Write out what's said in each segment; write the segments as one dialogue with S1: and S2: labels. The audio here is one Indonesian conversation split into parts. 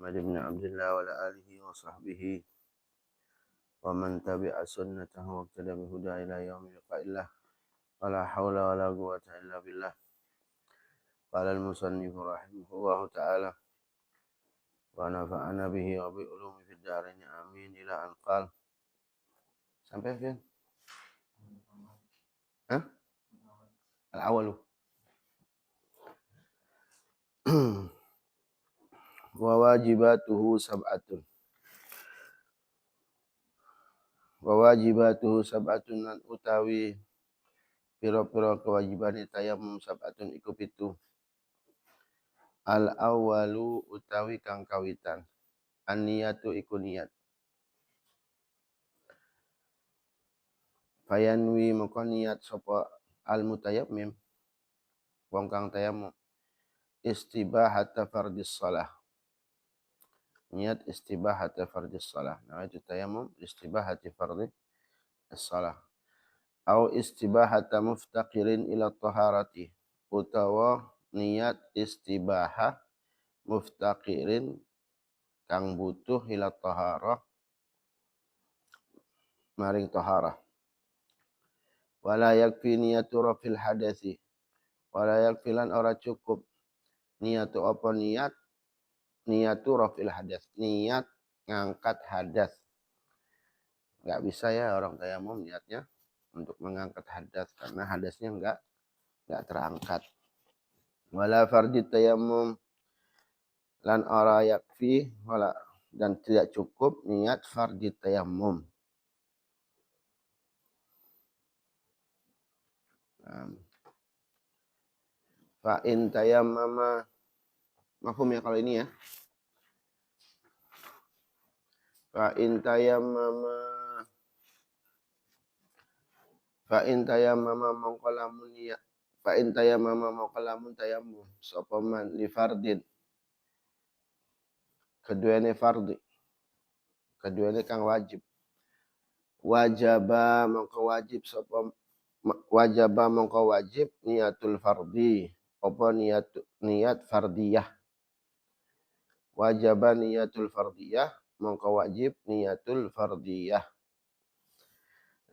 S1: محمد بن عبد الله وعلى آله وصحبه ومن تبع سنته واقتدى بهدى إلى يوم لقاء الله ولا حول ولا قوة إلا بالله. قال المصنف رحمه الله تعالى ونفعنا به وبعلومه في الدارين آمين إلى أن قال sampai fin al-awalu wa wajibatuhu sab'atun lan utawi pira-pira kewajibane tayamum sab'atun iku pitu. Al-awwalu utawi kang kawitan an-niyatu iku niat. Fayanwi maka niat sapa al-mutayammim wong kang tayamum istibahata fardhis shalah. Niat istibahata fardhis shalah. Nah itu tayamum istibahati fardhis shalah. Au istibahata muftaqirin ila taharati. Utawa niat istibahah muftaqirin kang butuh ila taharah maring taharah. Wala yakfi niyatu rafil hadasi. Wala yakfi lan ora cukup niyatu apa niyatu rafil hadas. Niat ngangkat hadas. Enggak bisa ya orang tayamum niatnya untuk mengangkat hadas karena hadasnya enggak terangkat. Wala fardhi tayamum lan ora yakfi wala dan tidak cukup niat fardhi tayamum. Fa in tayammama mafhum ya kalau ini ya. Fa in tayammama mongko lamun niat. Fa in tayammama mongko lamun tayammum sapa man li fardin. Keduane fardhi. Keduane kang wajib. Wajaba mongko wajib niatul fardhi. Apa niat fardiyah. Wajaba niatul fardiyah mongko wajib niatul fardiyah.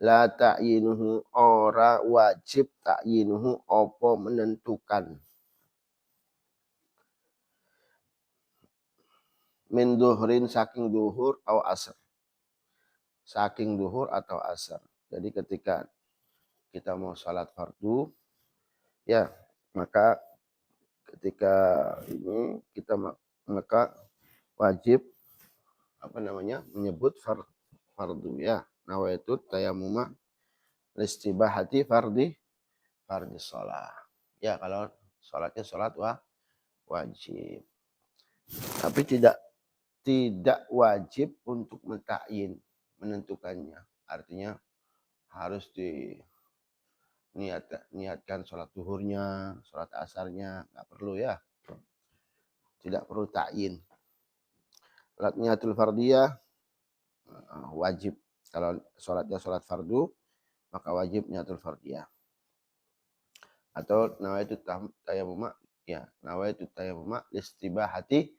S1: La ta'yinuhu ora wajib ta'yinuhu apa menentukan. Min duhrin saking duhur atau asar. Saking duhur atau asar. Jadi ketika kita mau salat fardu ya maka ketika ini kita maka wajib menyebut fardu ya. Nawaitu tayammuma listibahati fardhi shalah. Ya kalau salatnya salat wajib. Tapi tidak wajib untuk menentukannya. Artinya harus niatkan salat zuhurnya, salat asarnya, enggak perlu ya. Tidak perlu ta'yin. Niatul fardiyah wajib. Kalau salatnya salat fardu maka wajib niatul fardiyah. Atau nawaitu tayammuma ya, nawaitu tayammuma listibahati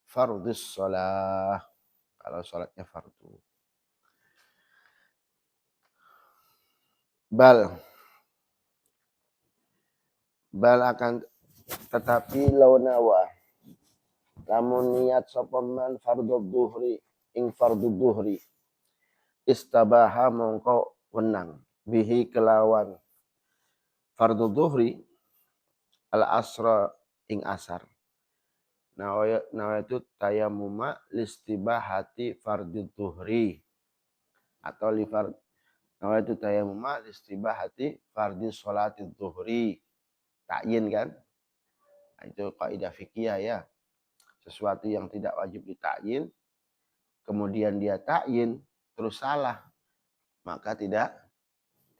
S1: fardhis shalah. Kalau salatnya fardu. Bal akan tetapi launawa lamun niat sapa man fardhu dhuhri ing fardhu dhuhri istabaha mongko wenang bihi kelawan fardhu dhuhri al asra ing asar. Nawaitu tayammuma listibahati fardhu dhuhri atau nawaitu tayammuma listibahati fardhi sholati dhuhri. Ta'yin kan? Nah, itu kaidah fikih ya. Sesuatu yang tidak wajib ditakyin, kemudian dia takyin terus salah, maka tidak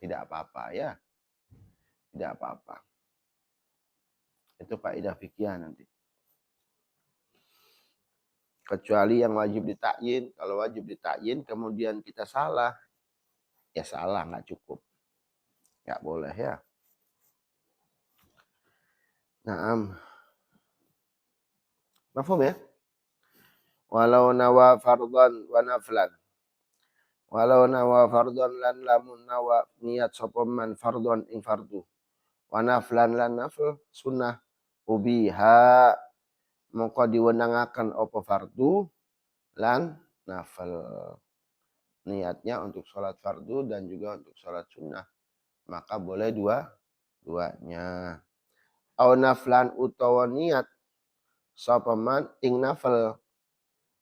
S1: apa-apa ya. Tidak apa-apa. Itu kaidah fikih nanti. Kecuali yang wajib ditakyin, kalau wajib ditakyin kemudian kita salah, ya salah, nggak cukup. Nggak boleh ya. Naam. Mafhum ya? Walau nawa fardhan wa naflan. Walau nawa fardhan lan lamun nawa niat sapa man fardhan ing fardu. Wa naflan lan nafl sunnah ubiha mongko diwenangaken apa fardu lan nafil. Niatnya untuk sholat fardu dan juga untuk sholat sunnah. Maka boleh dua-duanya. Au naflan utawa niat sapa man ing nafil.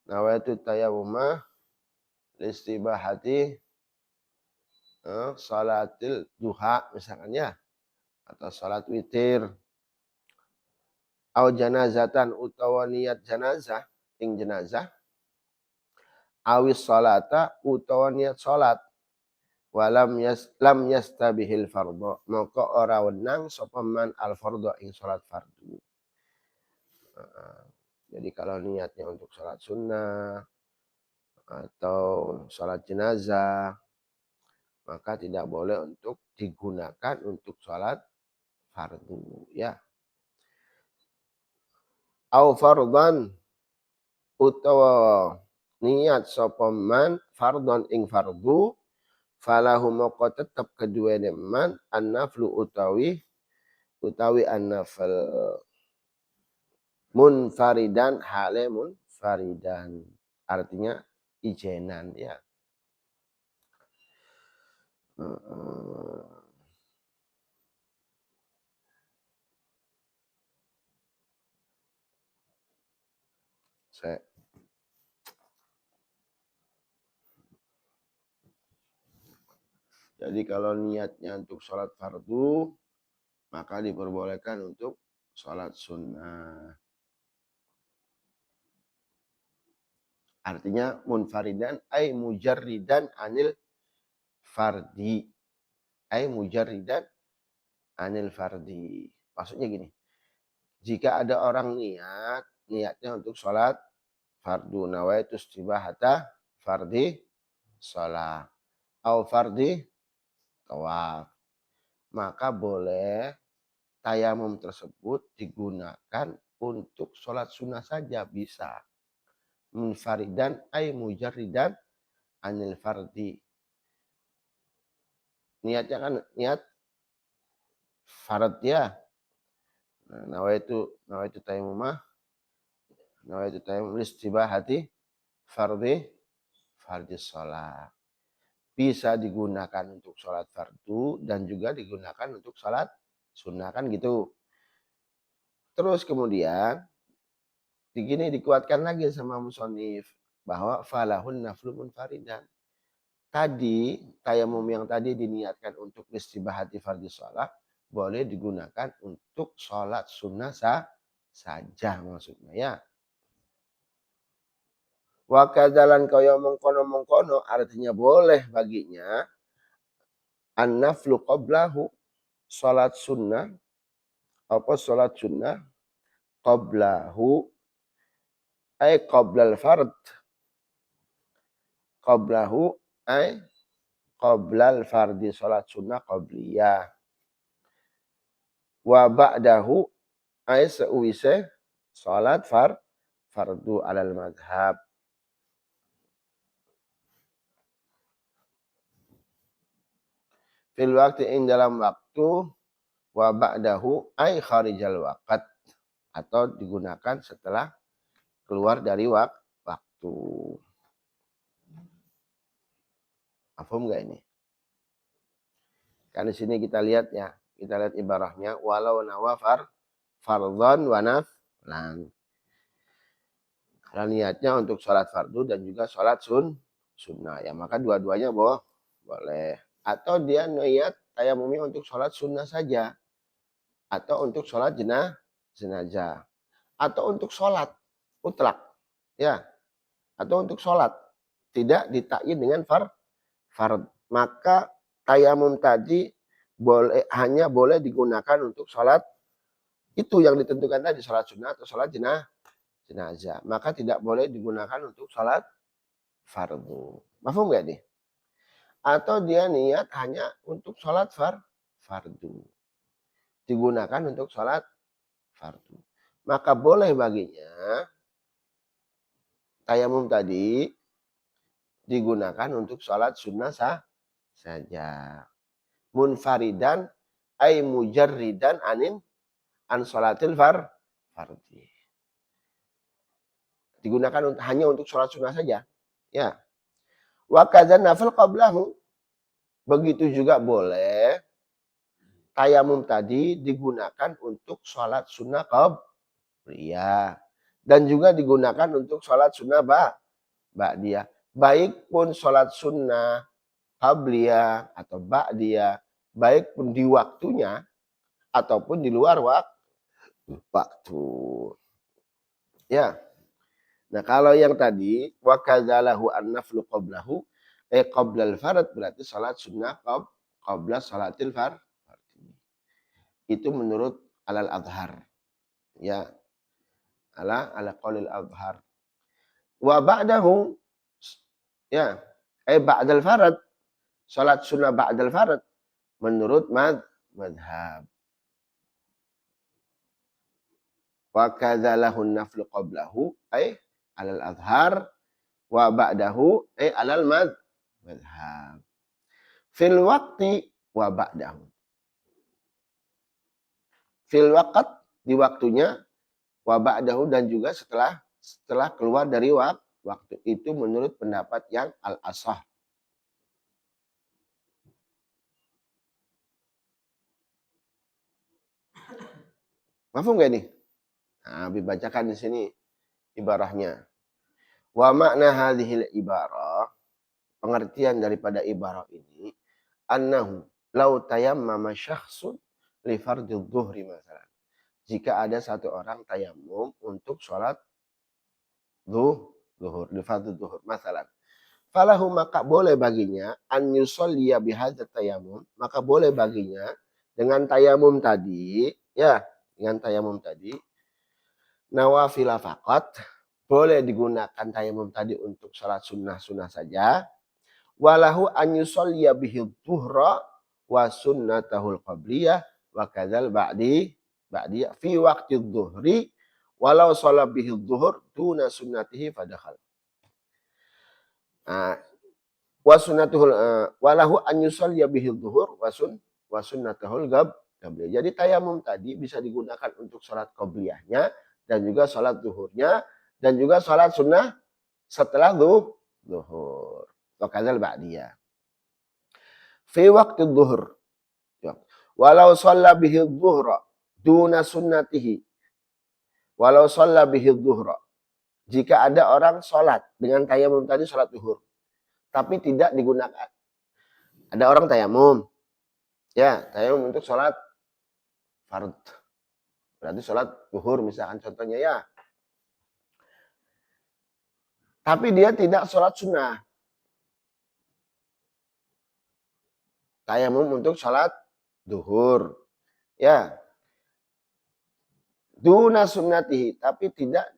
S1: Nawaitu tayammuma listibahati salatil duha misalkan ya. Atau sholat witir. Au janazatan utawa niat janazah ing jenazah. Awis salata utawa niat salat walam lam yastabihil fardhu maka ora wenang sapa man al fardhu ing salat fardu. Jadi kalau niatnya untuk salat sunnah atau salat jenazah maka tidak boleh untuk digunakan untuk salat fardu ya. Au fardhan utawa niat sapa man fardhon ing fardu falahu moko tetep kedua man an-naflu utawi an-nafl munfaridan hale munfaridan artinya ijenan ya. Jadi kalau niatnya untuk sholat fardu, maka diperbolehkan untuk sholat sunnah. Artinya munfaridan ay mujarridan anil fardi. Ay mujarridan anil fardi. Maksudnya gini, jika ada orang niatnya untuk sholat fardu, nawaitu istibahata fardi sholat. Au fardi tawaf. Maka boleh tayamum tersebut digunakan untuk sholat sunnah saja bisa. Munfaridan ay mujarridan anil fardi. Niatnya kan niat farad ya. Nawaitu tayamumah. Nawaitu tayamum istibahati fardi sholat. Bisa digunakan untuk sholat fardu dan juga digunakan untuk sholat sunnah kan gitu. Terus kemudian begini dikuatkan lagi sama musonif bahwa falahun naflu munfaridan. Tadi tayamum yang tadi diniatkan untuk istibahati fardhi sholat boleh digunakan untuk sholat sunnah saja maksudnya ya. Wa kadzalan kaya mengkono-mengkono artinya boleh baginya an-naflu qablahu salat sunnah apa salat sunnah qablahu ay qablal fard qablahu ay qablal fardi salat sunnah qabliyah wa ba'dahu ay seuise salat fardu alal madhab. Fil waktu ing dalam waktu wa ba'dahu ay kharijal waqt atau digunakan setelah keluar dari waktu. Paham enggak ini? Kan di sini kita lihat ya, kita lihat ibarahnya walau nawa fardhon wa naflan. Kalau niatnya untuk sholat fardu dan juga sholat sunnah ya maka dua-duanya boleh. Atau dia niat tayamumnya untuk sholat sunnah saja. Atau untuk sholat jenazah. Atau untuk sholat mutlak. Ya. Atau untuk sholat. Tidak ditakyin dengan fard. Maka tayamum tadi hanya boleh digunakan untuk sholat. Itu yang ditentukan tadi. Sholat sunnah atau sholat jenazah. Maka tidak boleh digunakan untuk sholat fardu. Mafhum gak nih? Atau dia niat hanya untuk sholat fardu. Digunakan untuk sholat fardu. Maka boleh baginya tayamum tadi digunakan untuk sholat sunnah saja. Munfaridan ay mujarridan an sholatil fardhi. Digunakan hanya untuk sholat sunnah saja. Ya. Wa kadzan nafil qablahu. Begitu juga boleh tayamum tadi digunakan untuk sholat sunnah qabliyah. Dan juga digunakan untuk sholat sunnah ba'diyah. Baik pun sholat sunnah qabliyah atau ba'diyah. Baik pun di waktunya ataupun di luar waktu. Ya. Nah, kalau yang tadi wa kadzalahu an-naflu qablahu qablal farad berarti salat sunnah qabla salatil fardhi. Itu menurut alal azhar. Ya. Ala qaulil azhar. Wa ba'dahu ya, ba'dal farad. Salat sunnah ba'dal farad menurut madhab. Wa kadzalahu an-naflu qablahu alal azhar wa ba'dahu alal madhab. Fil waqti wa ba'dahu. Fil waqt di waktunya wa ba'dahu dan juga setelah keluar dari waktu itu menurut pendapat yang al-ashah. Mafhum enggak ini? Nah, dibacakan di sini ibarahnya. Wa makna hadhil ibarah, pengertian daripada ibarah ini, annahu law tayammama syakhsun li fardhu dhuhri masalan. Jika ada satu orang tayammum untuk sholat zuhur, li fardhu dhuhur masalan. Falahu maka boleh baginya an yusolliya bihadzat tayammum, maka boleh baginya dengan tayamum tadi, ya, dengan tayamum tadi nawafila faqat, boleh digunakan tayamum tadi untuk sholat sunnah saja. Walahu an yusolliya bihi dhuhra wa sunnatahul qabliyah wa kadzal ba'diyah fi waqti dhuhri walau sholat bihi dhuhur duna sunnatihi fadakhal. Wa sunnatuhul walahu an yusolliya bihi dhuhur wa sunnatahul qabliyah. Jadi tayamum tadi bisa digunakan untuk sholat qabliyahnya dan juga sholat zuhurnya dan juga sholat sunnah setelah zuhur. Wakadzal ba'diyah. Fi waqti zuhur. Walau shalla bihi zuhra duna sunnatihi. Walau shalla bihi zuhra. Jika ada orang sholat dengan tayamum tadi sholat zuhur. Tapi tidak digunakan. Ada orang tayamum. Ya, tayamum untuk sholat fard. Berarti sholat zuhur misalkan contohnya ya. Tapi dia tidak sholat sunnah. Tayamum untuk sholat zuhur. Ya. Duna sunnatihi. Tapi tidak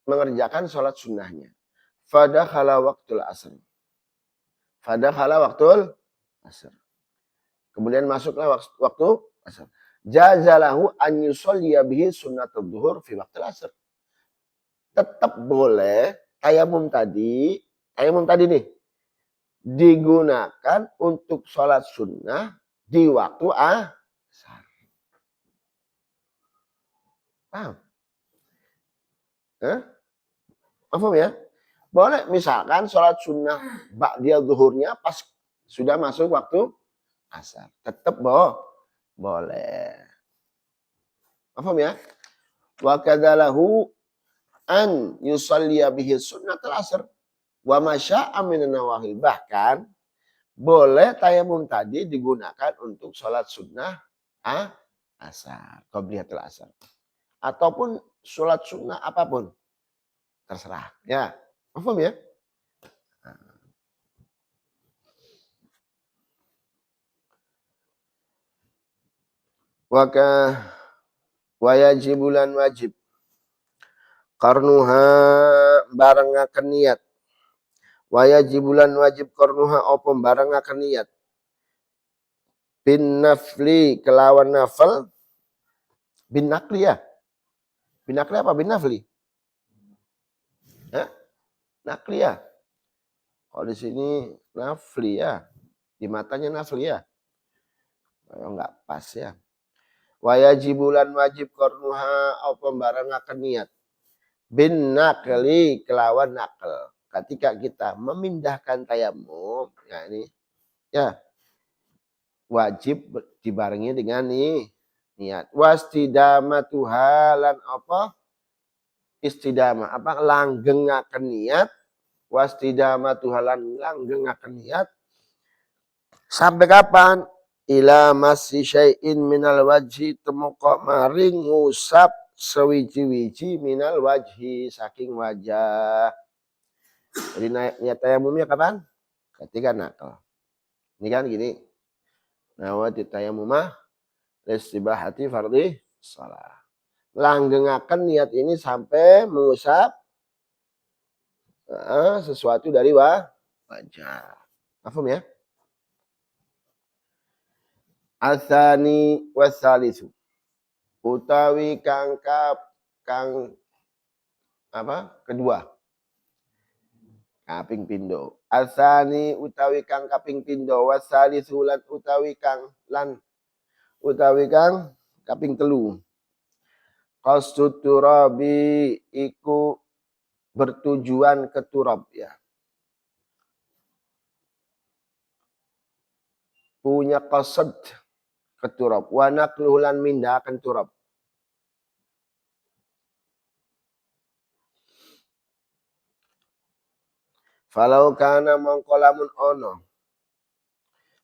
S1: mengerjakan sholat sunnahnya. Fadakhala waqtul asr. Fadakhala waqtul asr. Kemudian masuklah waktu asr. Jazalahu an yusolliya bihi sunnatul zuhur fi waqtil asr. Tetap boleh tayamum tadi nih digunakan untuk sholat sunnah di waktu asar. Paham? Paham ya? Boleh misalkan sholat sunnah ba'diyah zuhurnya pas sudah masuk waktu asar. Tetap boleh. Paham ya? Wa kadzalahu an yusalliya bihi sunnatul asr wa masya'a minan nawafil. Bahkan boleh tayamum tadi digunakan untuk sholat sunnah asar, qabliyatul asar. Ataupun sholat sunnah apapun. Terserah. Ya. Paham ya? Wa yajibulan wajib. Qarnuha barengaken niat. Wa yajibulan wajib qarnuha apa barengaken niat. Bin nafli kelawan nafal. Bin nakli ya. Bin nakli apa bin nafli? Nakliyah. Kalau di sini nafliyah. Di matanya nafliyah. Enggak pas ya. Wajibulan wajib kornuha au pembarengaken niat. Bin nakli kelawan nakal. Ketika kita memindahkan tayamum, ya ini ya wajib dibarengi dengan niat. Wastidamatu halan apa? Istidamah apa langgengaken niat. Wastidamatu halan langgengaken niat. Sampai kapan? Ila masih syai'in minal wajhi temuka maring ngusap sewiji-wiji minal wajhi saking wajah. Jadi niat tayamumnya kapan? Ketika nakal. Ini kan gini. Nawati tayamumah listibahati fardhi shalah. Langgengaken niat ini sampai mengusap sesuatu dari wajah. Paham ya? Asani wasalisu. Utawi kang apa? Kedua. Kaping pindo. Asani utawi kang kaping pindo wasalisu lan utawi kang kaping telu. Qasdut turabi iku bertujuan ke turab ya. Punya qasad ke turab. Wa naqluhu lan mindahkan turab. Falau kana mongkolamun ono.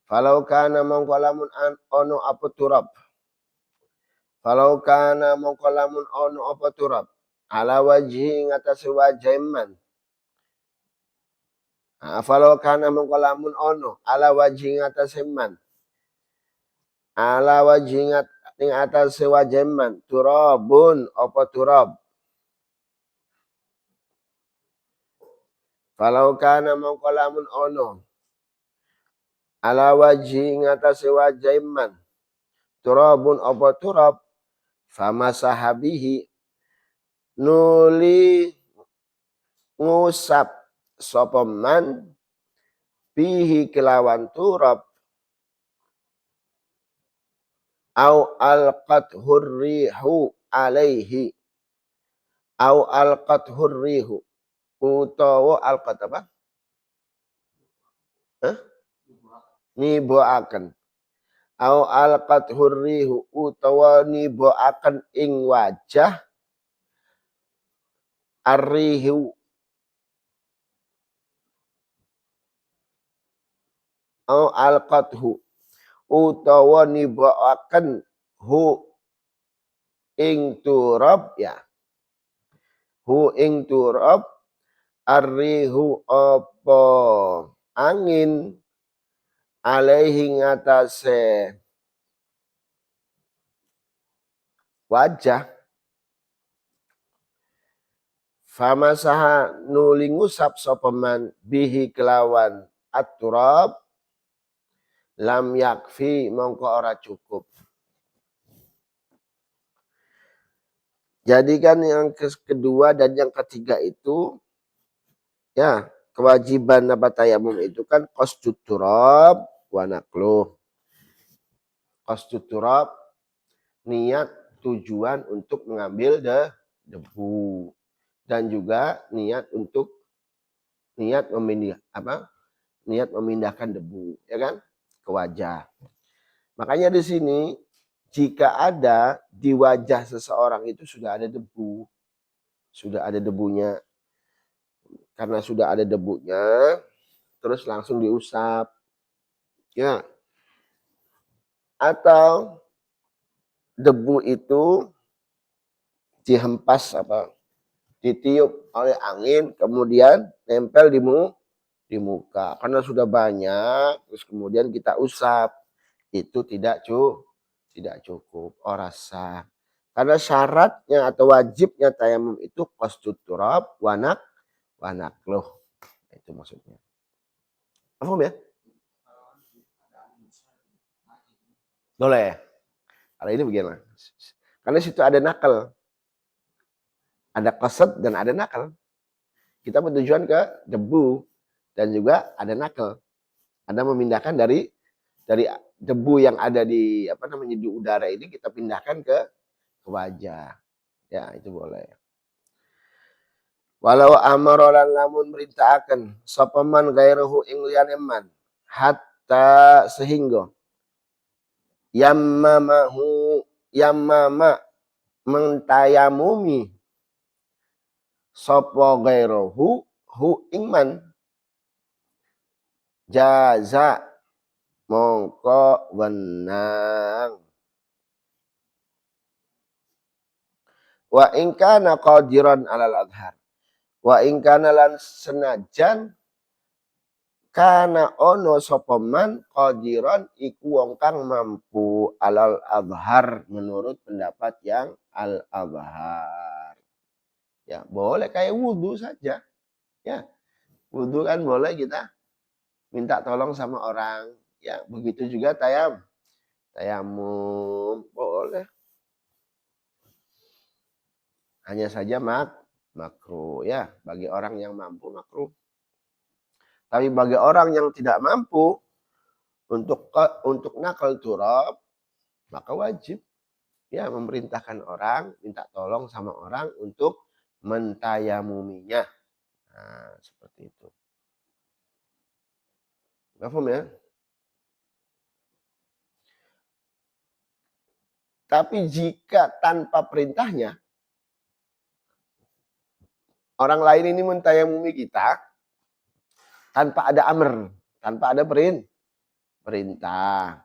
S1: Falau kana mongkolamun ono apa turab. Falau kana mongkolamun ono apa turab. Ala wajhi ngatasi wajah man. Falau kana mongkolamun ono. Ala wajhi ngatasi man. Ala wajhi ngatasi wajah man. Turabun apa turab. Falau kana mongkolamun ono. Ala wajhi ngatasi wajah man. Turabun apa turab. Fama sahabihi. Nuli ngusap sopeman. Bihi kelawan turab. Au alqat hurrihu alaihi. Au alqat hurrihu. Utawa alqat apa? Niboaken. Au alqat hurrihu. Utawa niboaken ing wajah. Arrihu. Au alqathu. Utawa niboaken hu ing turab ya. Hu ing turab. Arrihu apa angin alaihi ngatasé wajah. Famasaha nuli ngusap sopeman bihi kelawan at-turab lam yakfi mongko ora cukup. Jadi kan yang kedua dan yang ketiga itu ya kewajiban apa tayamum itu kan qasdut turab wa naqluh. Qasdut turab niat tujuan untuk mengambil debu dan juga niat memindahkan debu ya kan ke wajah. Makanya di sini jika ada di wajah seseorang itu sudah ada debunya. Karena sudah ada debunya, terus langsung diusap. Ya. Atau debu itu dihempas ditiup oleh angin kemudian nempel di muka. Karena sudah banyak, terus kemudian kita usap. Itu tidak cukup. Sah. Karena syaratnya atau wajibnya tayamum itu qasdut turab wa naqluh. Itu maksudnya. Paham ya? Boleh. Kalau ini bagaimana? Karena situ ada nakal. Ada qasad dan ada nakal. kita bertujuan ke debu dan juga ada nakel. Ada memindahkan dari debu yang ada di di udara ini kita pindahkan ke wajah. Ya, itu boleh. Walau amarolan lamun merintahkan sopaman gairuhu ing liyane man hatta sehingga yamma mentayamumi sapa gairuhu hu ingman jaza mongko wenang wa in kana qadiran alal adhar wa in kana lan senajan kana ono sapa man qadiran iku wong kang mampu alal adhar menurut pendapat yang al adhar. Ya, boleh kayak wudu saja. Ya, wudu kan boleh kita minta tolong sama orang. Ya, begitu juga tayamum boleh. Hanya saja makruh ya, bagi orang yang mampu makruh. Tapi bagi orang yang tidak mampu untuk nakal turab, maka wajib ya memerintahkan orang, minta tolong sama orang untuk mentayamuminya. Nah, seperti itu. Paham ya? Tapi jika tanpa perintahnya, orang lain ini mentayamumi kita, tanpa ada amr, tanpa ada perintah.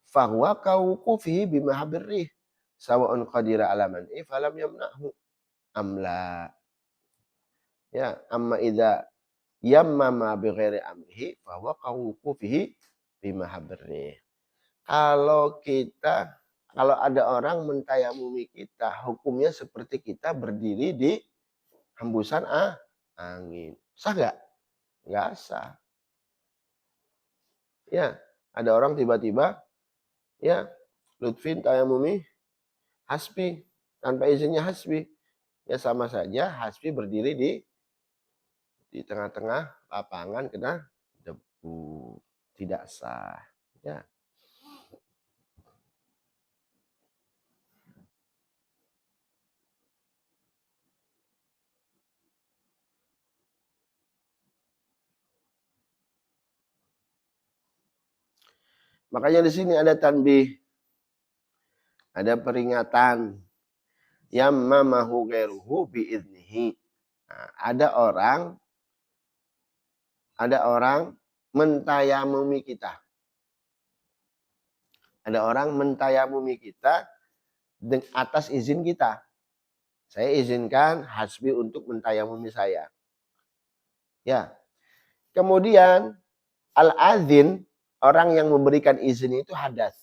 S1: Fahuwa kawukufihi bimahabirrih. Sawa'un qadira alaman falam yamna'hu amla. Ya, amma idza yammama bighairi amrihi fahuwa kawukufihi bimahabirrih. Kalau ada orang mentayamumi kita, hukumnya seperti kita berdiri di hembusan angin. Sah nggak? Nggak sah. Ya, ada orang tiba-tiba, ya, Lutfin tayamumi Hasbi, tanpa izinnya Hasbi. Ya sama saja Hasbi berdiri di tengah-tengah lapangan kena debu. Tidak sah. Ya. Makanya di sini ada tanbih. Ada peringatan. Yammamahu ghairuhu biiznihi. Nah, ada orang mentayamumi kita. Ada orang mentayamumi kita atas izin kita. Saya izinkan Hasbi untuk mentayamumi saya. Ya. Kemudian al-azin, orang yang memberikan izin itu hadas.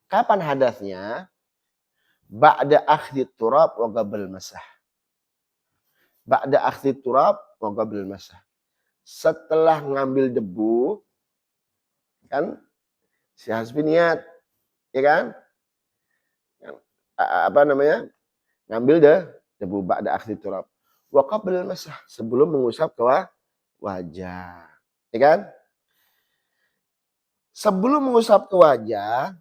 S1: Kapan hadasnya? Ba'da akhdhi turab wa qabl masah. Ba'da akhdhi turab wa qabl masah. Setelah ngambil debu, kan si Hasbi niat, ya kan? Ngambil debu ba'da akhdhi turab wa qabl masah, sebelum mengusap ke wajah, ya kan? Sebelum mengusap ke wajah,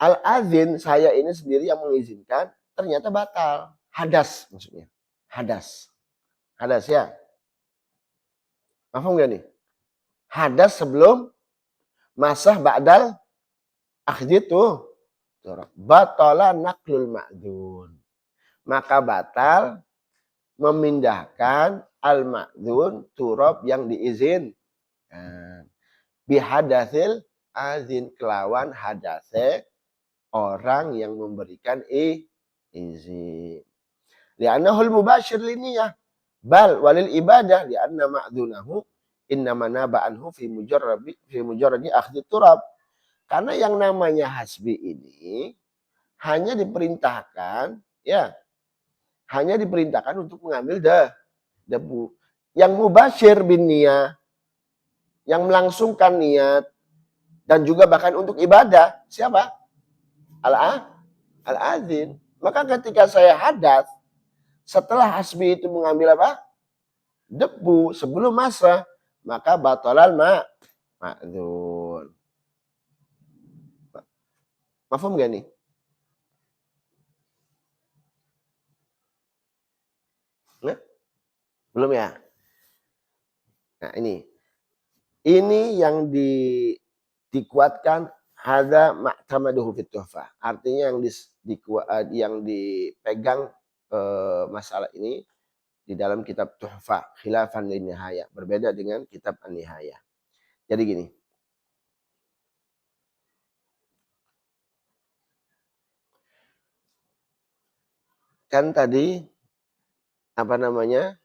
S1: al-azin, saya ini sendiri yang mengizinkan, ternyata batal. Hadas maksudnya. Hadas ya. Paham gak nih? Hadas sebelum masah ba'dal akhdhi itu. Batala naklul ma'dun. Maka batal memindahkan al-ma'dun, turab yang diizinkan. Bihadasil azin, kelawan hadase orang yang memberikan izin. Li'annahul mubashir liniyah bal walil ibadah li'anna ma'dhunahu innama naba'anhu fi mujarradi akhdhi turab. Karena yang namanya Hasbi ini hanya diperintahkan untuk mengambil debu. Yang mubashir bin niyah, yang melangsungkan niat dan juga bahkan untuk ibadah, siapa? Al-azin. Maka ketika saya hadas, Setelah hasbi itu mengambil apa? Debu sebelum masa, maka batalal ma'dzun. Paham gak nih? Nah, belum ya? Nah, ini yang dikuatkan ada ma'tamaduhu fit tuhfah. Artinya yang dipegang masalah ini di dalam kitab Tuhfah, khilafan lin nihayah, berbeda dengan kitab An-Nihayah. Jadi gini. Kan tadi apa namanya?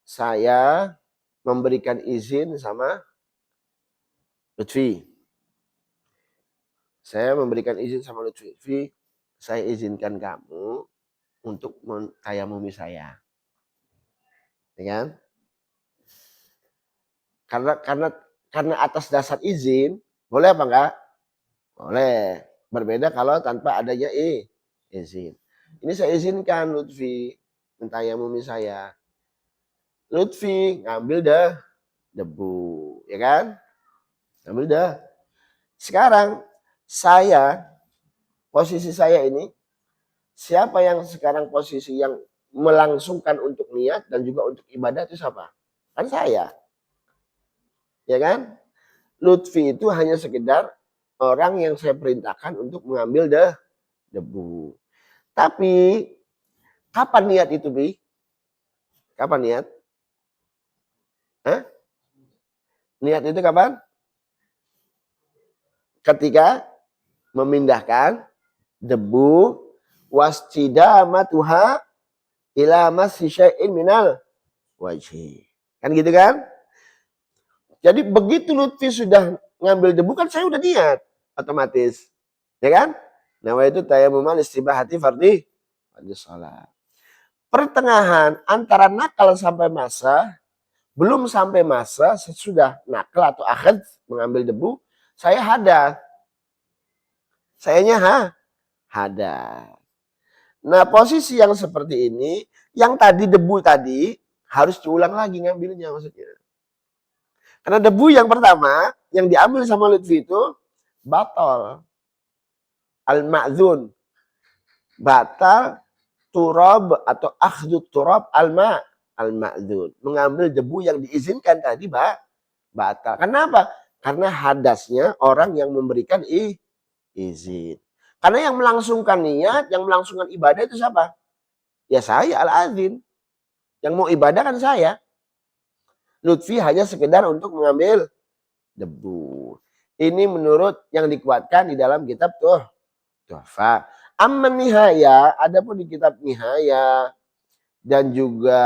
S1: Saya memberikan izin sama Lutfi. Saya memberikan izin sama Lutfi. Saya izinkan kamu untuk mentayamumi saya. Ya kan? Karena atas dasar izin, boleh apa enggak? Boleh. Berbeda kalau tanpa adanya izin. Ini saya izinkan Lutfi mentayamumi saya. Lutfi ngambil debu, ya kan? Ngambil Sekarang posisi saya ini, siapa yang sekarang posisi yang melangsungkan untuk niat dan juga untuk ibadah itu siapa? Kan saya. Ya kan? Lutfi itu hanya sekedar orang yang saya perintahkan untuk mengambil debu. Tapi kapan niat itu, Bi? Kapan niat? Hah? Niat itu kapan? Ketika memindahkan debu wascidamatuha ila masyi syai'in minal wajhi. Kan gitu kan? Jadi begitu Lutfi sudah ngambil debu kan saya udah niat otomatis. Ya kan? Nawa itu tayammum istibahati fardhi shalah. Pertengahan antara nakal sampai masa, belum sampai masa, sesudah nakal atau akhad mengambil debu, saya hadas. Sayanya hadas. Nah, posisi yang seperti ini, yang tadi debu tadi harus diulang lagi ngambilnya maksudnya. Karena debu yang pertama yang diambil sama Lutfi itu batal. Al-ma'dzun. Batal turab atau akhdut turab al-ma'dzun. Mengambil debu yang diizinkan tadi batal. Kenapa? Karena hadasnya orang yang memberikan izin. Karena yang melangsungkan niat, yang melangsungkan ibadah itu siapa? Ya saya al-adzin. Yang mau ibadah kan saya. Lutfi hanya sekedar untuk mengambil debu. Ini menurut yang dikuatkan di dalam kitab Tuhfah. Amma Nihaya, adapun di kitab Nihaya dan juga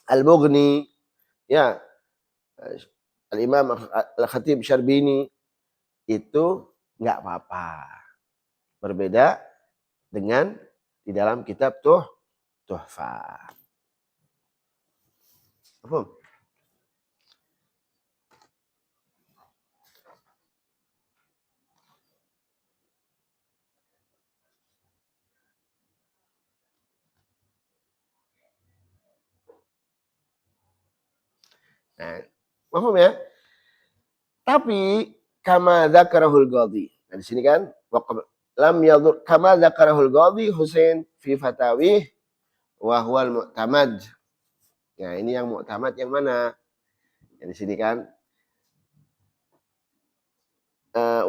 S1: Al-Mughni, ya, Al-Imam Al-Khatib Syarbini itu nggak apa-apa. Berbeda dengan di dalam kitab Tuhfah. Paham? Nah, paham ya? Tapi kama dzakarahul Ghazali. Nah, di sini kan lam yadur kama dzakarahul Ghazali Husain fi fatawi wa huwal mu'tamad. Nah, ini yang mu'tamad yang mana? Yang di sini kan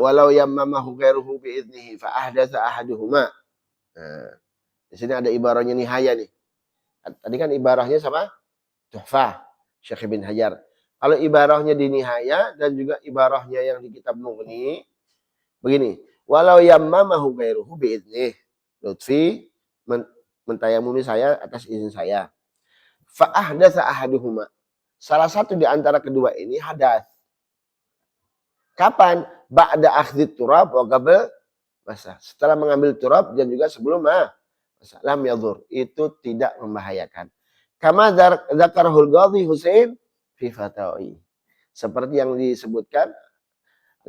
S1: walau yammamahu ghairuhu bi idnihi fa ahdatsa ahaduhuma. Nah, di sini ada ibarahnya nihaya nih. Tadi kan ibarahnya sama Tuhfah Syekh bin Hajar. Kalau ibarahnya di nihaya dan juga ibarahnya yang di kitab Mughni begini, walau yammamahu ghairuhu bi idnihi. Lutfi mentayamumi saya atas izin saya. Fa ahdatsa ahaduhuma. Salah satu di antara kedua ini hadas. Kapan? Ba'da akhdit turab wa qabl masa. Setelah mengambil turab dan juga sebelum masa. Lam yadur. Itu tidak membahayakan. Kama dzakarahul Ghazali Husain fi fatawi. Seperti yang disebutkan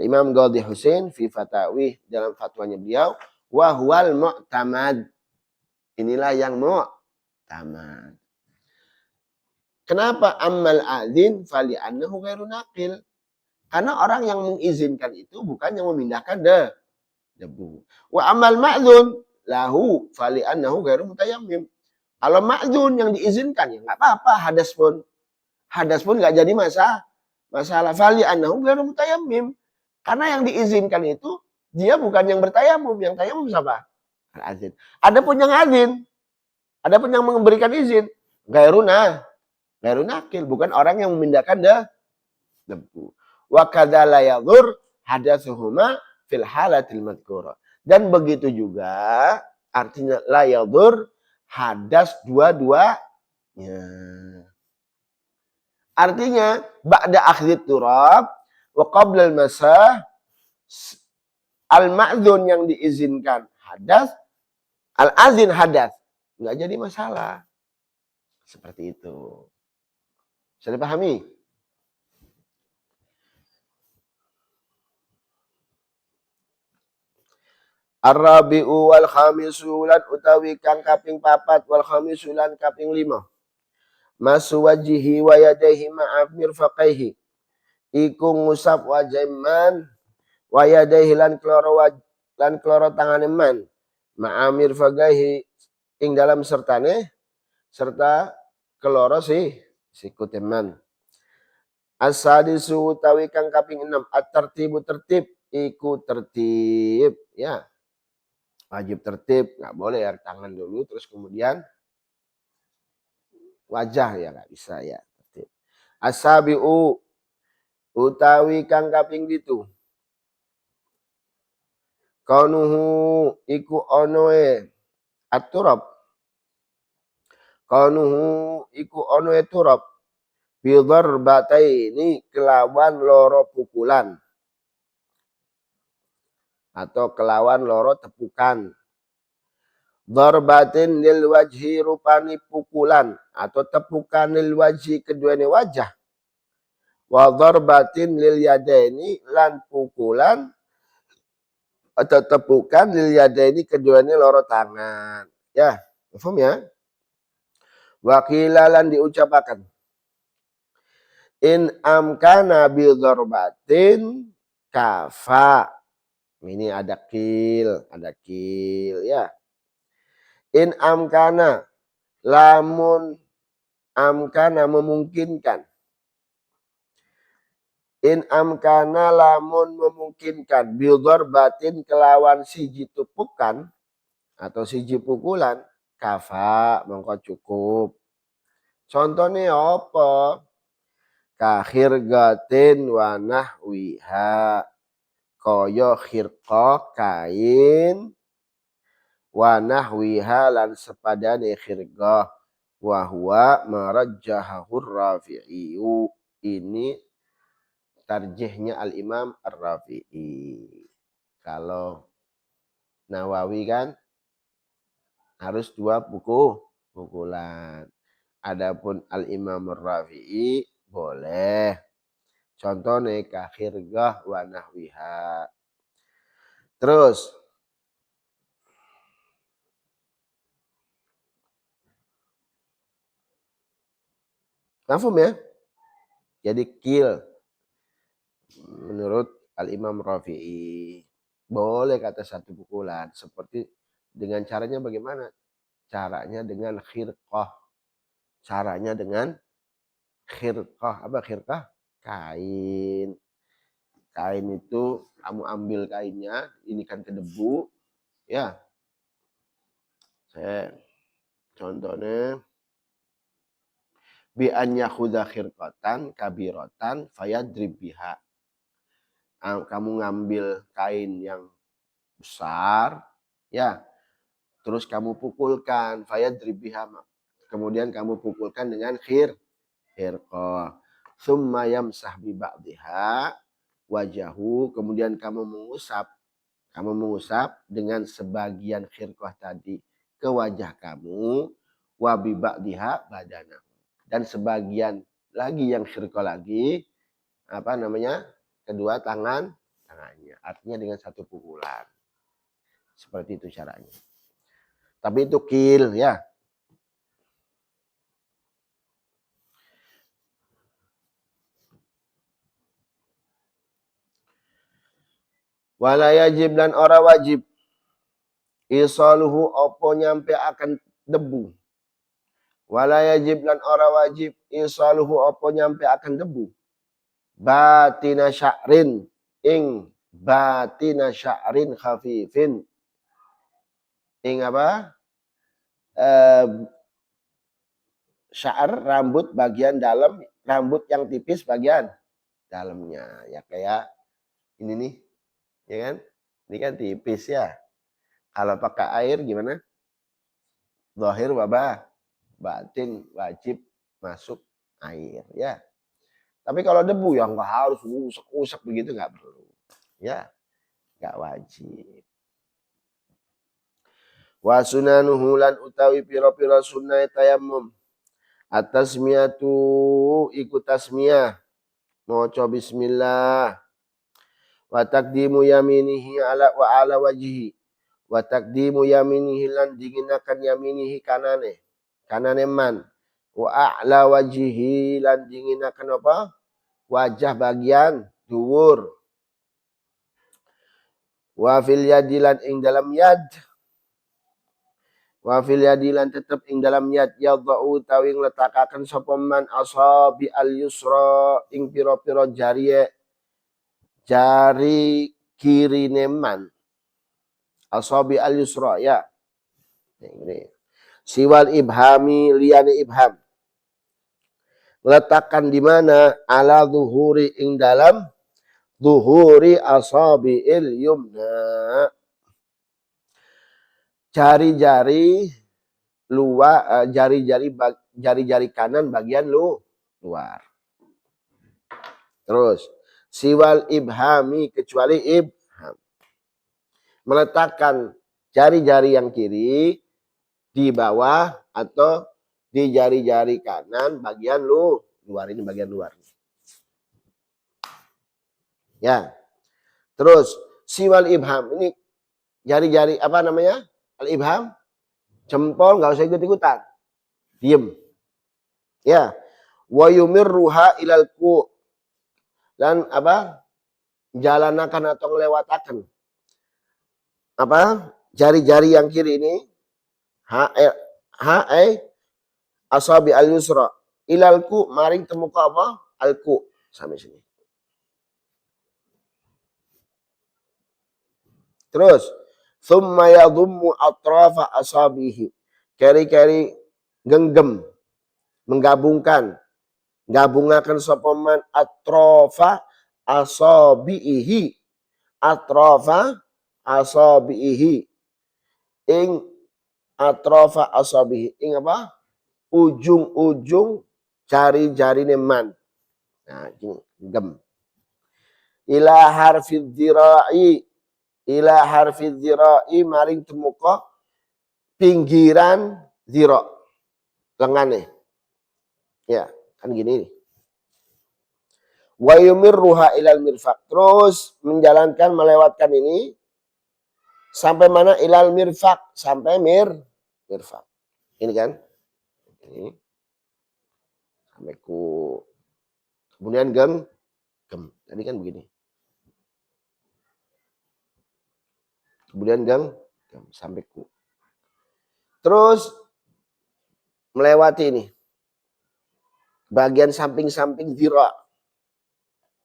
S1: Imam Ghazali Husain fi fatawi dalam fatwanya beliau wa huwal mu'tamad. Inilah yang mu'tamad. Kenapa ammal adzin fali annahu ghairu naqil? Karena orang yang mengizinkan itu bukan yang memindahkan debu. Wa amal ma'dzun lahu fali annahu ghairu mutayammim. Kalau ma'dzun yang diizinkan ya enggak apa-apa, hadas pun enggak jadi masalah. Fali annahu ghairu mutayammim. Karena yang diizinkan itu dia bukan yang bertayamum, yang tayamum siapa? Al-adzin. Adapun yang memberikan izin ghairu nakil, bukan orang yang memindahkan debu. Wa kadzala yadur hadatsuhuma fil halatil madhkurah. Dan begitu juga artinya la yadur hadas dua-duanya. Artinya ba'da akhdhi turab wa qabla al-masah al-ma'dzun yang diizinkan hadas, al-azin hadas. Enggak jadi masalah. Seperti itu. Bisa dipahami? Ar-rabi'u wal khamisu lan utawi kang kaping 4 wal khamisu lan kaping 5. Masu wajihi wa yadayhi ma'a mirfaqaihi. Iku ngusap wajah man wa yadayhi lan kloro tangane man ma'a mirfaqaihi ing dalam serta keloro sikute man. As-sadisu utawi kang kaping 6 at-tertibu tertib iku tertib ya. Wajib tertib, nggak boleh ya tangan dulu terus kemudian wajah ya nggak bisa ya. Tertib. Asabiu utawi kang kaping 7. Kaunuhu iku onoe at-turab. Kaunuhu iku onoe turab. Bidhar bataini kelawan loro pukulan. Atau kelawan loro tepukan. Darbatin lil wajhi rupani pukulan atau tepukan lil wajhi keduanya wajah. Wa darbatin lil yadaini lan pukulan atau tepukan lil yadaini keduanya loro tangan. Ya, paham ya? Wa qila lan diucapakan in amkana bi darbatin kafa. Ini ada kil ya. In amkana lamun amkana memungkinkan. In amkana lamun memungkinkan bidhar batin kelawan siji tupukan atau siji pukulan kafa mongko cukup. Contohnya apa? Kahirgatin wa nahwiha. Kaya khirqah kain wa nahwiha lan sepadane khirqah wa huwa marajjahur Rafi'i. Ini tarjihnya al-Imam Ar-Rafi'i. Kalau Nawawi kan harus 2 pukulan. Adapun al-Imam Ar-Rafi'i boleh. Contohnya ka khirqah wa nahwiha. Terus Mafhum ya? Jadi kil menurut Al-Imam Rafi'i boleh kata 1 pukulan. Seperti dengan caranya bagaimana? Caranya dengan khirqah. Caranya dengan khirqah. Apa khirqah? Kain. Kain itu kamu ambil kainnya, ini kan ke debu. Ya. Contohnya bi an yakhudha khirqatan kabiratan fayadrib biha. Kamu ngambil kain yang besar ya, terus kamu pukulkan fayadrib biha. Kemudian kamu pukulkan dengan khirqah. Summa yamsah bi ba'dihha wajahu, kemudian kamu mengusap dengan sebagian khirqah tadi ke wajah kamu, wa bi ba'dihha badana. Dan sebagian lagi yang khirqah lagi kedua tangannya. Artinya dengan 1 pukulan. Seperti itu caranya. Tapi itu kil ya. Wala yajib dan ora wajib isaluhu opo nyampe akan debu. Wala yajib lan ora wajib isaluhu opo nyampe akan debu. Batina sya'rin ing batina sya'rin khafifin. Ing apa? Sya'ar rambut bagian dalam, rambut yang tipis bagian dalamnya. Ya kayak ini nih. Ya kan? Ini kan tipis ya. Kalau pakai air gimana? Zahir wabah, batin wajib masuk air ya. Tapi kalau debu ya nggak harus usek-usek begitu, nggak perlu. Ya, nggak wajib. Wa sunanuhu lan utawi pira-pira sunnah tayammum. Atasmiyatu ikut tasmiyah. Maca bismillah. Wa taqdimu yaminihi ala wajhi. Wa taqdimu yaminihi lan dinginakan yaminihi kanane. Kanane man. Wa a'la wajhihi lan dinginakan apa? Wajah bagian dhuwur. Wa fil yadi lan ing dalam yad. Wa fil yadi lan tetep ing dalam yad yadau tawi ngletaken sapa man asabi al yusra ing pira-pira jari kiri neman. Asabi al yusra ya. Ini. Siwal ibhami liyane ibham. Letakkan di mana ala zuhuri ing dalam zuhuri asabi'il yumna. Jari-jari luar, jari-jari kanan bagian luar. Terus siwal ibhami kecuali ibham. Meletakkan jari-jari yang kiri di bawah atau di jari-jari kanan bagian luar, ini bagian luar. Ya. Terus siwal ibham ini jari-jari apa namanya? Al-ibham jempol nggak usah ikut-ikutan. Diem. Ya. Wa yumirruha ilal ku. Dan apa? Jalanakan atau ngelewatakan. Apa? Jari-jari yang kiri ini asabi al-yusra ilal ku maring temuka apa? Al-ku sampai sini. Terus thumma yadhummu atrafa asabihi. Keri-keri genggam menggabungkan gabungaken sapa man atrafa asabihi. Atrafa asabihi. Ing atrafa asabihi. Ing apa? Ujung-ujung jari-jari man. Nah, ini gem. Ila harfi dzira'i. Ila harfi dzira'i maring temuka pinggiran dzira. Lengane. Ya, kan gini nih. Wa yumirruha ilal mirfaq. Terus menjalankan melewatkan ini sampai mana? Ilal mirfaq, sampai mirfaq. Ini kan? Ini. Sampai ku. Kemudian gem. Tadi kan begini. Kemudian gem sampai ku. Terus melewati ini. Bagian samping-samping dzira.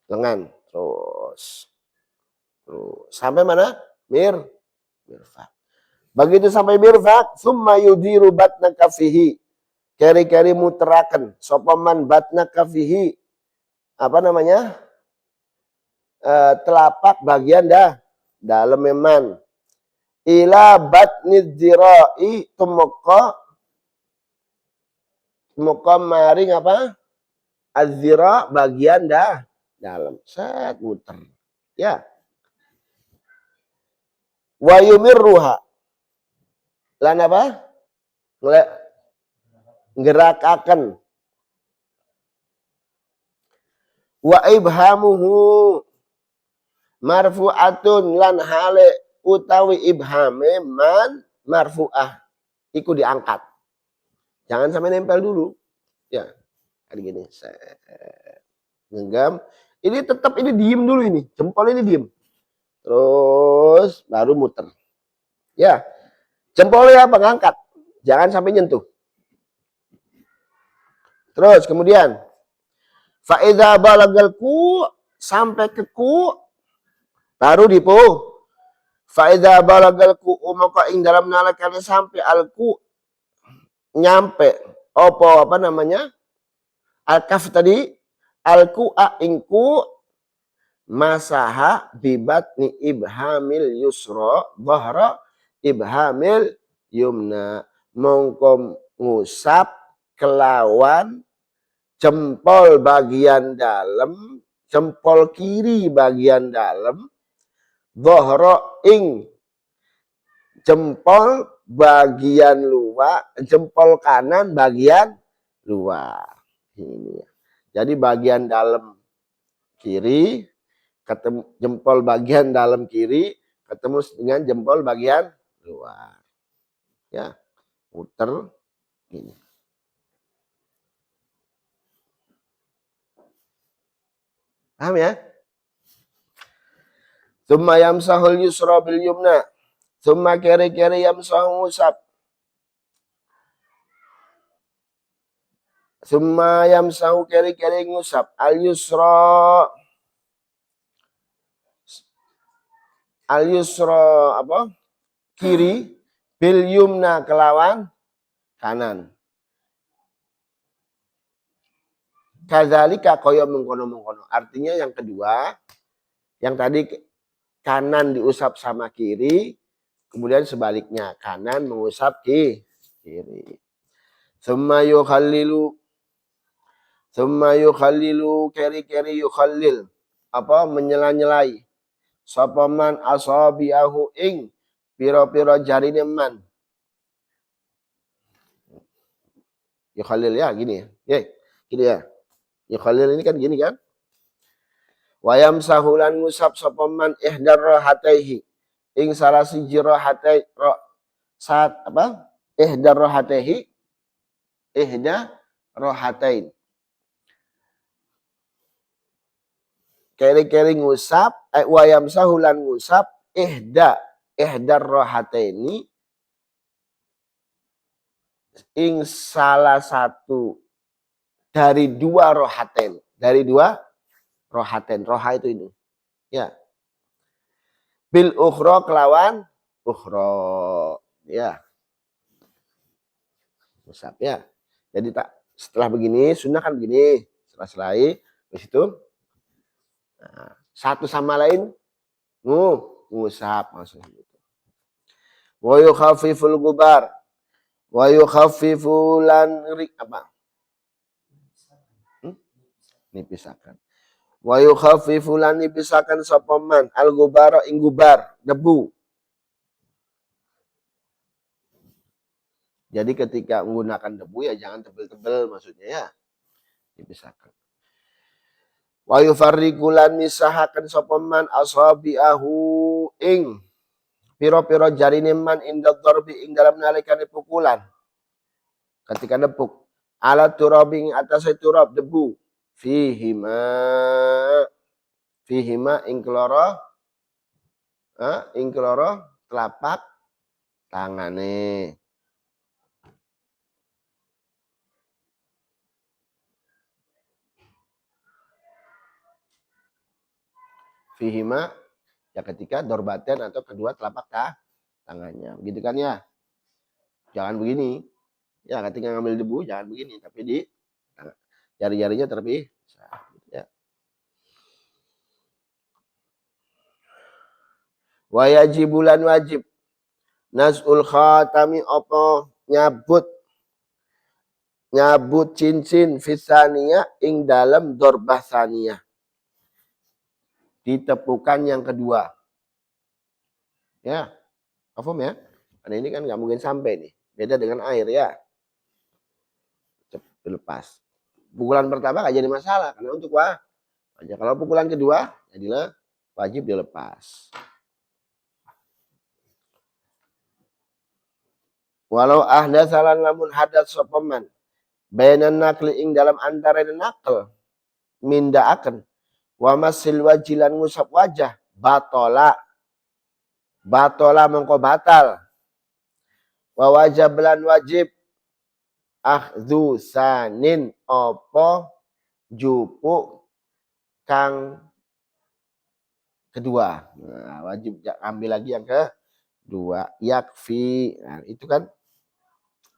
S1: Lengan. Terus sampai mana? Mirfaq. Begitu sampai mirfaq, summa yudiru batna kafihi. Keri-keri muteraken sopaman batna kafihi. Apa namanya? Telapak bagian dalam meman. Ila batni dzira'i tumuqa maring apa? Az-zira bagian dalam. Set muter. Ya. Wa yumirruha. Lan apa? Gerakaken. Wa ibhamuhu marfu'atun lan hale utawi ibhame man marfu'ah.
S2: ikut diangkat. Jangan sampai nempel dulu. Ya, kayak gini. Genggam. Ini tetap ini diem dulu ini. Jempol ini diem. Terus baru muter. Ya, jempolnya apa? Ngangkat. Jangan sampai nyentuh. Terus kemudian faida balagal ku sampai ke ku baru dipo. Faida balagal ku maka ing dalam nalakan sampai alku nyampe apa namanya? Al-kaf tadi alku a ingku masaha bibatni ibhamil yusra dhahra ibhamil yumna mongko ngusap kelawan jempol bagian dalam, jempol kiri bagian dalam, dhahra ing jempol bagian luar, jempol kanan bagian luar. Ini. Jadi bagian dalam kiri ketemu jempol bagian dalam kiri ketemu dengan jempol bagian luar. Ya, puter ini. Paham ya? Tsumma yamsahul yusra bil yumna. Tsumma kiri-kiri yamsahu ngusap. Tsumma yamsahu kiri-kiri ngusap. Al yusra apa? Kiri bil yumna kelawan kanan. Kadzalika kaya mengkono-mengkono. Artinya yang kedua, yang tadi kanan diusap sama kiri, kemudian sebaliknya kanan mengusap kiri. Summa yukhallilu keri-keri yukhallil. Apa? Menyela-nyelai. Sapaman asabi'ahu ing piro-piro jarine man. Yukhallil ya gini ya. Gini ya. Yukhallil ini kan gini kan. Wayam sahulan ngusap sapaman ihdar rohataihi ing salah siji rohatai saat apa? Ihdar rohataihi ihda rohatain. Keri-keri ngusap wayam sahulan ngusap ihdar rohataini ing salah satu dari dua rohaten. Dari dua rohaten. Roha itu ini. Ya. Bil ukhra kelawan ukhra. Ya. Musab ya. Jadi tak setelah begini, sunnah kan begini. Setelah selai, habis itu satu sama lain ngusap maksudnya gitu. Wa yukhaffiful gubar. Wa yukhaffifu lan apa? Nipisakan. Wa yukhaffifu lan nipisakan sapa man al-gubara ing gubar, debu. Jadi ketika menggunakan debu ya jangan tebel-tebel maksudnya ya. Nipisakan. Wa yufarriqu lan misahaken sapa man asabi'ahu ing piro-piro jarine man inda darbi ing dalam nalikane pukulan. Ketika nepuk ala turabing atas turab debu fihima ing keloro telapak tangane. Fihima ya ketika dorbaten atau kedua telapak tangannya. Begitu kan ya? Jangan begini. Ya ketika ngambil debu jangan begini. Tapi di jari-jarinya terpisah. Ya. Wajibulan wajib. Nas'ul khatami apa nyabut cincin fisania ing dalam dorbah saniyah. Ditepukan yang kedua. Ya. Paham ya? Karena ini kan nggak mungkin sampai nih. Beda dengan air ya. Dilepas. Pukulan pertama nggak jadi masalah karena untuk aja. Kalau pukulan kedua jadilah wajib dilepas. Walau ahdatsalan lamun hadas sapa man bainan naqli ing dalam antara naql mindaaken wa masil wajilan ngusap wajah batola mengko batal wa wajib lan wajib akhdhu sanin opo jupuk kang kedua. Nah, wajib ambil lagi yang kedua. Yakfi. Nah, itu kan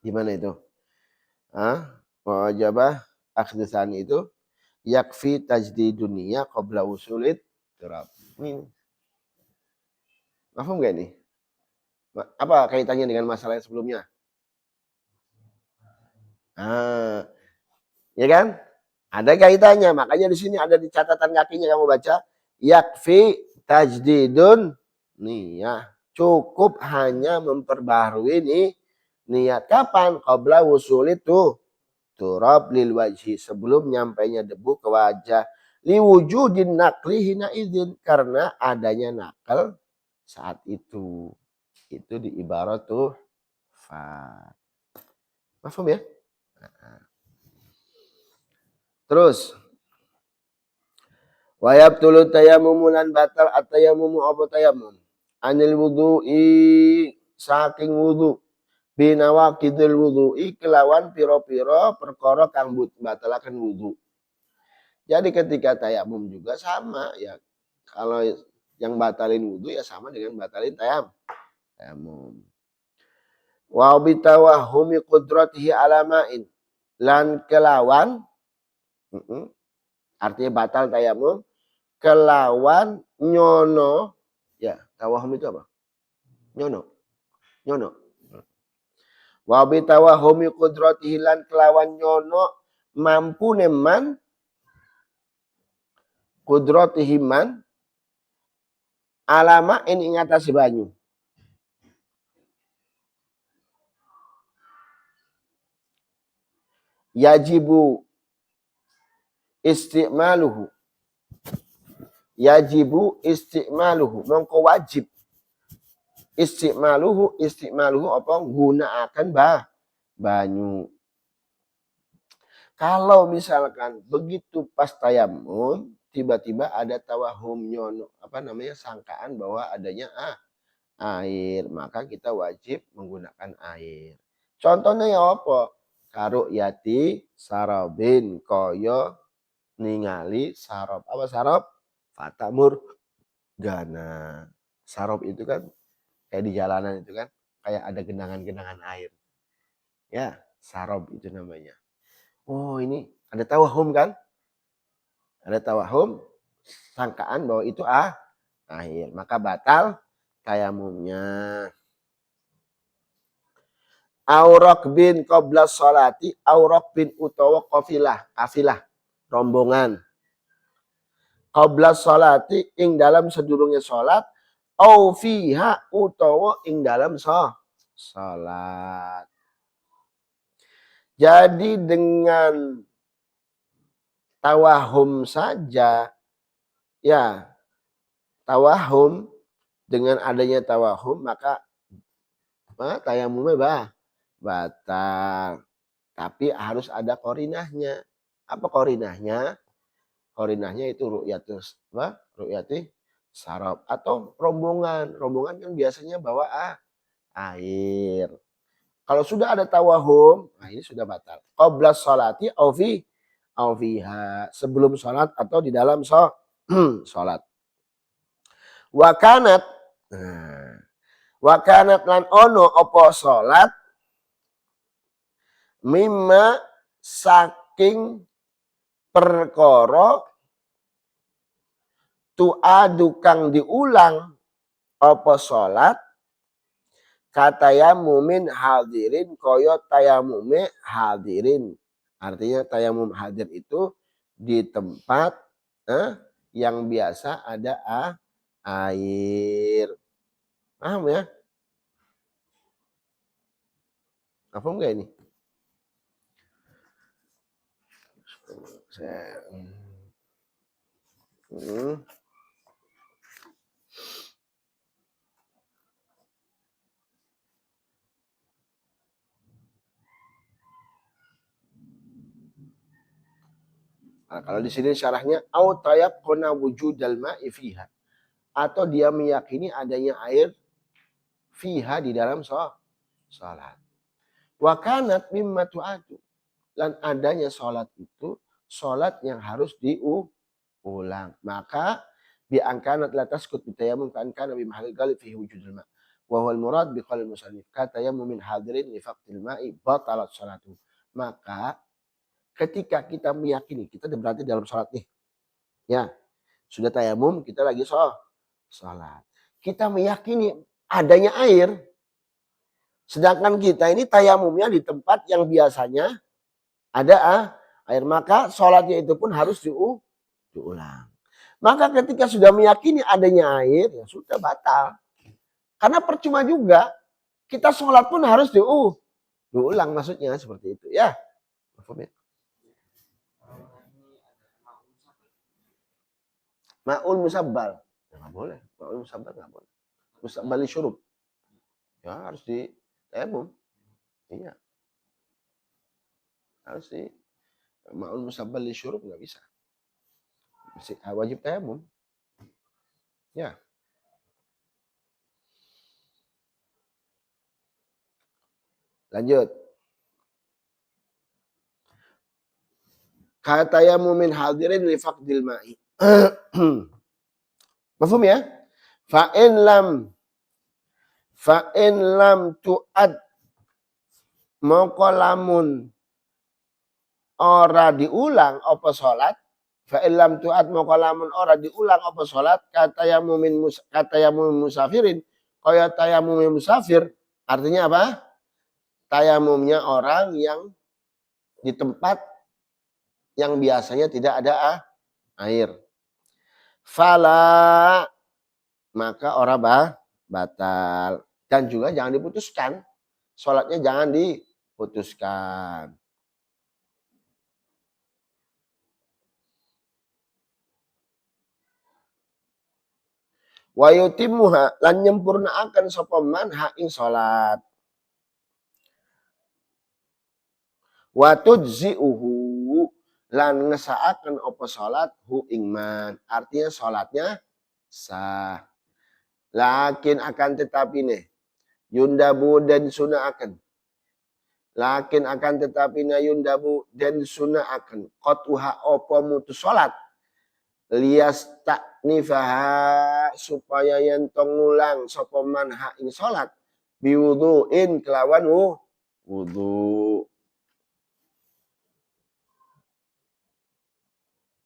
S2: gimana itu? Wajibah akhdusani itu yakfi tajdidun niyah qabla usulit turab. Ini. Paham enggak ini? Apa kaitannya dengan masalah yang sebelumnya? Ya kan? Ada kaitannya. Makanya di sini ada di catatan kakinya kamu baca yakfi tajdidun niyah. Cukup hanya memperbaharui niat kapan? Qabla wusul itu turab lil wajhi. Sebelum nyampainya debu ke wajah. Liwujudin naqli hina izin. Karena adanya nakal saat itu. Itu di ibarat tuh fa. Paham ya? Terus. Wayab tulu tayamumulan batal atayamumu apa tayamum. Anil wudu'i saking wudu. Binawakidil wudu'i kelawan piro-piro perkara kang batalakan wudu. Jadi ketika tayamum juga sama ya. Kalau yang batalin wudu ya sama dengan batalin tayamum. Wa bitawahumi qudratihi alama'in. Lan kelawan artinya batal tayamum kelawan nyono ya tawahum itu apa? Nyono. Wa bi tawahumi qudratihi lan kelawan nyono mampu neman qudratihi man alama ing atase banyu. Yajibu istimaluhu mongko wajib istimaluhu apa gunakan banyu. Kalau misalkan begitu pas tayamum tiba-tiba ada tawahum nyono sangkaan bahwa adanya air, maka kita wajib menggunakan air. Contohnya ya apa? Karo yati sarabin koyo ningali sarab. Apa sarab? Fatamur gana. Sarab itu kan kayak di jalanan itu kan kayak ada genangan-genangan air. Ya, sarab itu namanya. Oh, ini ada tawahum kan? Ada tawahum sangkaan bahwa itu air, maka batal tayamumnya. Aurok bin qabla sholati, aurok bin utawa kafilah rombongan. Qabla sholati ing dalam sedurunge sholat, au fiha utawa ing dalam sholat. Jadi dengan tawahum saja, ya tawahum, dengan adanya tawahum maka tayamumnya batal. Tapi harus ada korinahnya. Apa korinahnya? Korinahnya itu ru'yati sarab atau rombongan. Rombongan kan biasanya bawa air. Kalau sudah ada tawahum, nah ini sudah batal. Qabla sholati au fiha, sebelum sholat atau di dalam sholat. Wakanat lan ono opo sholat mimma saking perkara tu'adu kang diulang apa salat katayamumin hadirin kaya tayamume hadirin. Artinya tayamum hadir itu di tempat yang biasa ada air. Paham ya? Paham enggak ini? Nah, kalau di sini syarahnya au tayaqqana wujudal ma'i fiha, atau dia meyakini adanya air fiha di dalam salat. Wa kanat mimma tu'adu, dan adanya salat itu salat yang harus diulang. Maka bi angkanat la taskut bi tayammum kan kana bi mahal galib fihi wujudul ma'. Wa huwa al-murad bi qaul musannif ka tayammumin hadirin li faqdil ma'i batalat salatu. Maka ketika kita meyakini, kita berarti dalam salat nih. Ya, sudah tayamum, kita lagi salat. Kita meyakini adanya air. Sedangkan kita ini tayamumnya di tempat yang biasanya ada air. Maka salatnya itu pun harus diulang. Maka ketika sudah meyakini adanya air, ya sudah batal. Karena percuma juga, kita sholat pun harus diulang, maksudnya seperti itu. Ya, ma'ul musabbal. Ya, nggak boleh. Ma'ul musabbal nggak boleh. Musabbali syurub. Ya harus di tayamum. Iya. Harus di ma'ul musabbali syurub nggak bisa. Wajib tayamum. Ya. Lanjut. Kata yamumin hadirin li faqdil ma'i. Mafhum ya? Fa'in lam tu'ad moko lamun ora diulang apa salat, fa'in lam tu'ad moko lamun ora diulang apa salat, kata yamumin musafirin, kaya tayamumin musafir, artinya apa? Tayamumnya orang yang di tempat yang biasanya tidak ada air. Fala, maka orang batal. Dan juga jangan diputuskan. Sholatnya jangan diputuskan. Wa yutimmuha, lan nyempurnaaken sapa man ha ing salat. Wa tujzi'uhu, lan ngesaaken apa salat hu ing man. Artinya salatnya sah. Lakin akan tetapi nih, yundabu dan sunaaken. Lakin akan tetapi na yundabu dan sunaaken. Qatuha apa mutus salat. Lias taknifaha, supaya yen ngulang sapa man ha ing salat biwuduin kelawan wudu.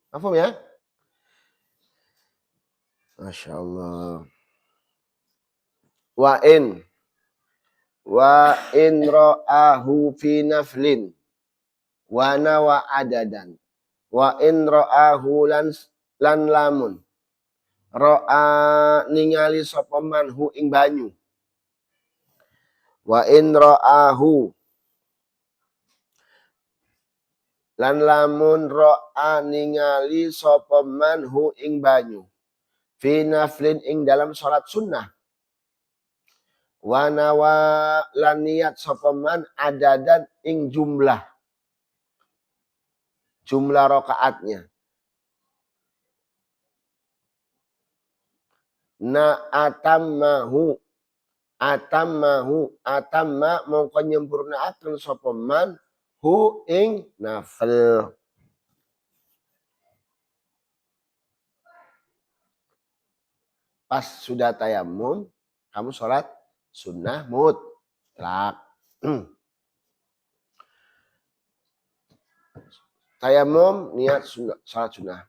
S2: Paham ya? Masya Allah. Wa in ra'ahu fi naflin wa nawa adadan. Wa in ra'ahu lan lamun ra'a ningali sapa man hu ing banyu. Wa in ra'ahu lan lamun ra'a ningali sapa man hu ing banyu. Fi naflin ing dalam salat sunnah. Wa nawa lan niat sapa man adadan ing jumlah rakaatnya. Na atamma mongko nyempurnaaken sapa man hu ing nafil. Pas sudah tayamum, kamu sholat sunnah mutlak. Tayamum niat sholat sunnah.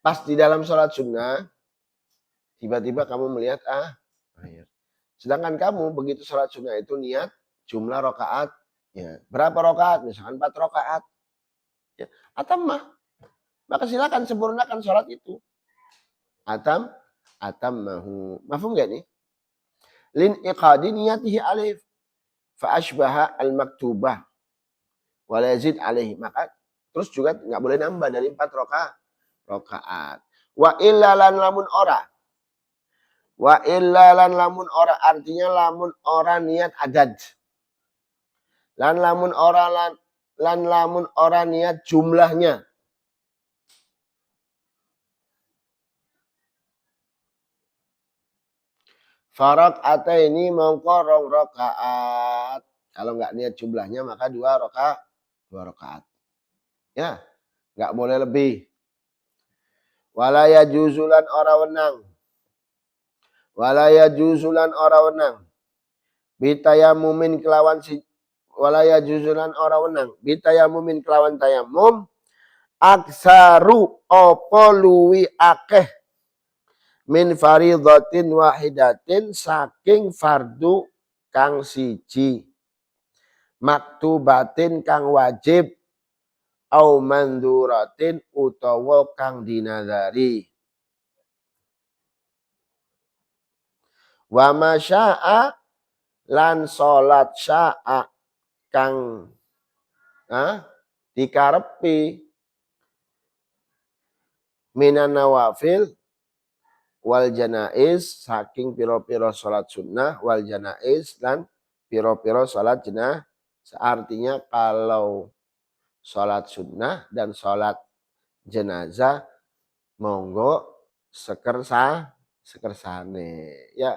S2: Pas di dalam sholat sunnah, tiba-tiba kamu melihat air. Sedangkan kamu begitu sholat sunnah itu niat jumlah rakaat. Ya. Berapa rakaat? Misalkan 4 rakaat. Ya. Atammah. Maka silakan sempurnakan sholat itu. Atammahu. Mafhum gak nih? Lin iqadi niyatihi alif. Fa ashbaha al-maktubah. Wala yazid alaihi. Maka terus juga nggak boleh nambah dari 4 rakaat. Wa illa lan lamun ora. Wa illa lan lamun ora, artinya lamun ora niat adad. Lan lamun ora niat jumlahnya. Farakaat ini mongko rong rakaat. Kalau nggak niat jumlahnya maka dua rakaat. Ya, nggak boleh lebih. Walaya juzulan ora wenang. Walaya juzulan ora wenang. Bitayamumin kelawan si walaya juzulan ora wenang. Bitayamumin kelawan tayamum. Aksaru opo luwi akeh min faridhatin wahidatin saking fardu kang siji. Maktubatin kang wajib. Au manduratin utawa kang dinadari. Wa masya'a lan salat sya'a kang dikarepi minan nawafil wal janaiz saking piro-piro salat sunnah wal janaiz dan piro-piro salat jenazah. Artinya kalau salat sunnah dan salat jenazah monggo sekersane ya,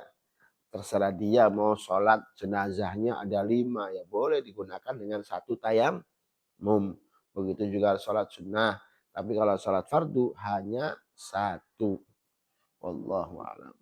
S2: terserah dia mau sholat jenazahnya ada 5 ya boleh digunakan dengan 1 tayamum. Begitu juga sholat sunnah. Tapi kalau sholat fardu hanya 1. Wallahu a'lam.